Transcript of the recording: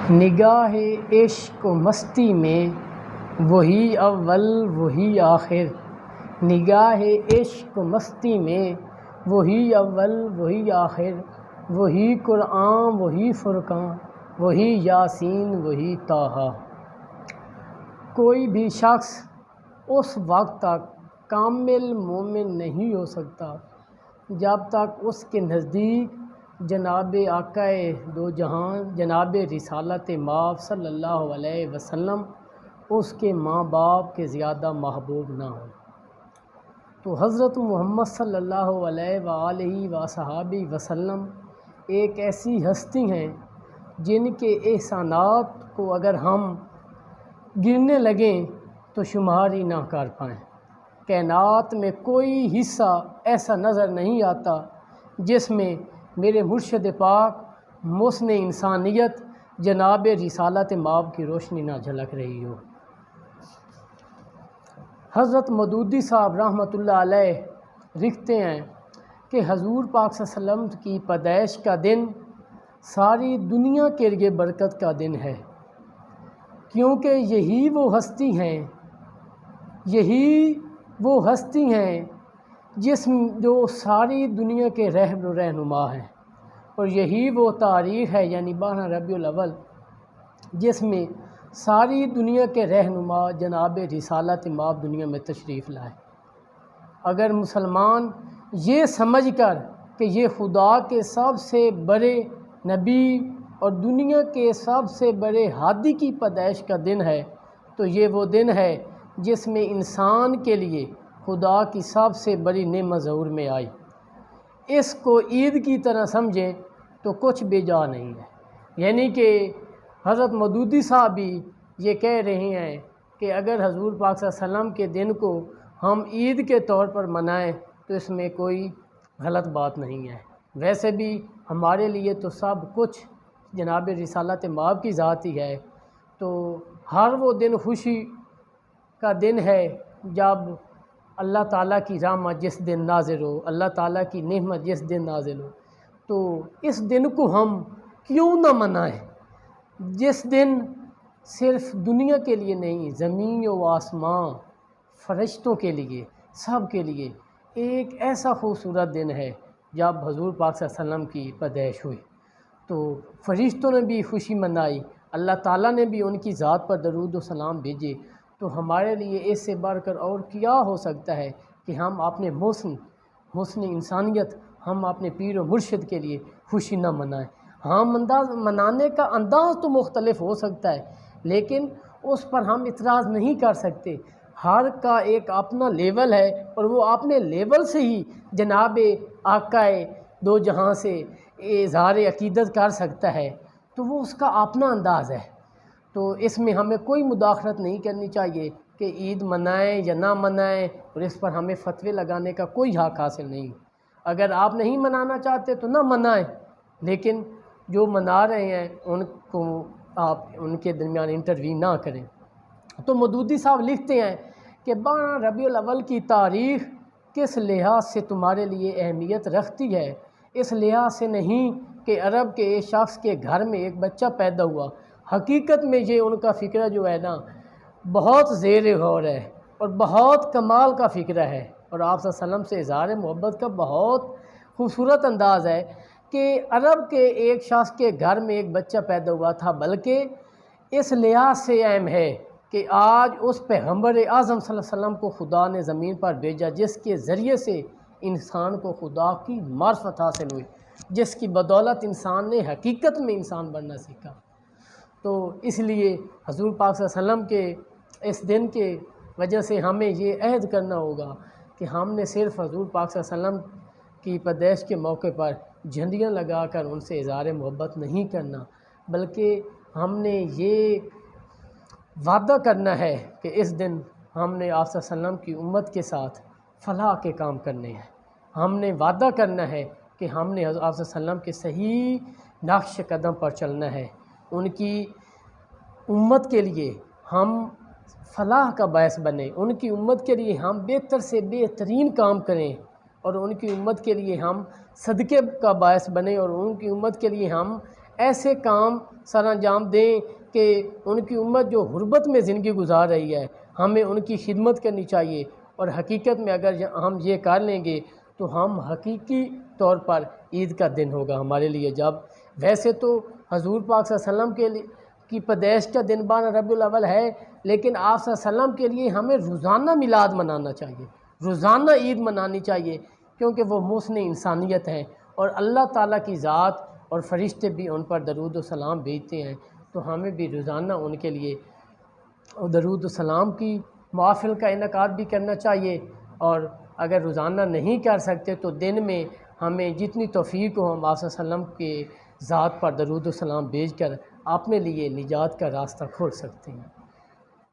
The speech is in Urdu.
نگاہ عشق و مستی میں وہی اول وہی آخر، نگاہ عشق و مستی میں وہی اول وہی آخر، وہی قرآن وہی فرقان وہی یاسین وہی طٰہٰ۔ کوئی بھی شخص اس وقت تک کامل مومن نہیں ہو سکتا جب تک اس کے نزدیک جناب آقائے دو جہان جناب رسالت مآب صلی اللہ علیہ وسلم اس کے ماں باپ کے زیادہ محبوب نہ ہوں۔ تو حضرت محمد صلی اللہ علیہ وآلہ وصحبہ وسلم ایک ایسی ہستی ہیں جن کے احسانات کو اگر ہم گننے لگیں تو شمار ہی نہ کر پائیں۔ کائنات میں کوئی حصہ ایسا نظر نہیں آتا جس میں میرے مرشد پاک محسن انسانیت جناب رسالت مآب کی روشنی نہ جھلک رہی ہو۔ حضرت مودودی صاحب رحمۃ اللہ علیہ لکھتے ہیں کہ حضور پاک صلی اللہ علیہ وسلم کی پیدائش کا دن ساری دنیا کے لیے برکت کا دن ہے، کیونکہ یہی وہ ہستی ہیں جو ساری دنیا کے رہبر و رہنما ہیں، اور یہی وہ تاریخ ہے یعنی 12 ربیع الاول جس میں ساری دنیا کے رہنما جناب رسالت مآب دنیا میں تشریف لائے۔ اگر مسلمان یہ سمجھ کر کہ یہ خدا کے سب سے بڑے نبی اور دنیا کے سب سے بڑے ہادی کی پیدائش کا دن ہے تو یہ وہ دن ہے جس میں انسان کے لیے خدا کی سب سے بڑی نعمت ظہور میں آئی۔ اس کو عید کی طرح سمجھیں تو کچھ بے جا نہیں ہے۔ یعنی کہ حضرت مودودی صاحب بھی یہ کہہ رہے ہیں کہ اگر حضور پاک صلی اللہ علیہ وسلم کے دن کو ہم عید کے طور پر منائیں تو اس میں کوئی غلط بات نہیں ہے۔ ویسے بھی ہمارے لیے تو سب کچھ جناب رسالت مآب کی ذات ہی ہے، تو ہر وہ دن خوشی کا دن ہے جب اللہ تعالیٰ کی رحمت جس دن نازل ہو، اللہ تعالیٰ کی نعمت جس دن نازل ہو، تو اس دن کو ہم کیوں نہ منائیں، جس دن صرف دنیا کے لیے نہیں، زمین و آسمان، فرشتوں کے لیے، سب کے لیے ایک ایسا خوبصورت دن ہے جب حضور پاک صلی اللہ علیہ وسلم کی پیدائش ہوئی۔ تو فرشتوں نے بھی خوشی منائی، اللہ تعالیٰ نے بھی ان کی ذات پر درود و سلام بھیجے، تو ہمارے لیے اس سے بڑھ کر اور کیا ہو سکتا ہے کہ ہم اپنے محسن انسانیت، ہم اپنے پیر و مرشد کے لیے خوشی نہ منائیں۔ ہاں منانے کا انداز تو مختلف ہو سکتا ہے، لیکن اس پر ہم اعتراض نہیں کر سکتے۔ ہر کا ایک اپنا لیول ہے اور وہ اپنے لیول سے ہی جناب آقائے دو جہاں سے اظہار عقیدت کر سکتا ہے، تو وہ اس کا اپنا انداز ہے۔ تو اس میں ہمیں کوئی مداخلت نہیں کرنی چاہیے کہ عید منائیں یا نہ منائیں، اور اس پر ہمیں فتوے لگانے کا کوئی حق حاصل نہیں۔ اگر آپ نہیں منانا چاہتے تو نہ منائیں، لیکن جو منا رہے ہیں ان کو آپ ان کے درمیان انٹروین نہ کریں۔ تو مودودی صاحب لکھتے ہیں کہ 12 ربیع الاول کی تاریخ کس لحاظ سے تمہارے لیے اہمیت رکھتی ہے؟ اس لحاظ سے نہیں کہ عرب کے ایک شخص کے گھر میں ایک بچہ پیدا ہوا۔ حقیقت میں یہ ان کا فکرہ جو ہے نا بہت زیر غور ہے اور بہت کمال کا فکرہ ہے، اور آپ صلی اللہ علیہ وسلم سے اظہار محبت کا بہت خوبصورت انداز ہے کہ عرب کے ایک شخص کے گھر میں ایک بچہ پیدا ہوا تھا، بلکہ اس لحاظ سے اہم ہے کہ آج اس پیغمبر اعظم صلی اللہ علیہ وسلم کو خدا نے زمین پر بھیجا، جس کے ذریعے سے انسان کو خدا کی معرفت حاصل ہوئی، جس کی بدولت انسان نے حقیقت میں انسان بننا سیکھا۔ تو اس لیے حضور پاک صلی اللہ علیہ وسلم کے اس دن کے وجہ سے ہمیں یہ عہد کرنا ہوگا کہ ہم نے صرف حضور پاک صلی اللہ علیہ وسلم کی پیدائش کے موقع پر جھنڈیاں لگا کر ان سے اظہار محبت نہیں کرنا، بلکہ ہم نے یہ وعدہ کرنا ہے کہ اس دن ہم نے آپ صلی اللہ علیہ وسلم کی امت کے ساتھ فلاح کے کام کرنے ہیں۔ ہم نے وعدہ کرنا ہے کہ ہم نے آپ صلی اللہ علیہ وسلم کے صحیح نقش قدم پر چلنا ہے، ان کی امت کے لیے ہم فلاح کا باعث بنیں، ان کی امت کے لیے ہم بہتر سے بہترین کام کریں، اور ان کی امت کے لیے ہم صدقے کا باعث بنیں، اور ان کی امت کے لیے ہم ایسے کام سر انجام دیں کہ ان کی امت جو غربت میں زندگی گزار رہی ہے ہمیں ان کی خدمت کرنی چاہیے، اور حقیقت میں اگر ہم یہ کر لیں گے تو ہم حقیقی طور پر عید کا دن ہوگا ہمارے لیے. جب ویسے تو حضور پاک صلی اللہ علیہ وسلم کے لیے کی پیدائش کا دن 12 ربیع الاول ہے، لیکن آپ صلی اللہ علیہ وسلم کے لیے ہمیں روزانہ میلاد منانا چاہیے، روزانہ عید منانی چاہیے، کیونکہ وہ محسن انسانیت ہیں اور اللہ تعالیٰ کی ذات اور فرشتے بھی ان پر درود و سلام بھیجتے ہیں. تو ہمیں بھی روزانہ ان کے لیے درود و سلام کی محافل کا انعقاد بھی کرنا چاہیے، اور اگر روزانہ نہیں کر سکتے تو دن میں ہمیں جتنی توفیق ہو ہم آپ صلی اللہ علیہ وسلم کے ذات پر درود و سلام بھیج کر اپنے لیے نجات کا راستہ کھول سکتے ہیں.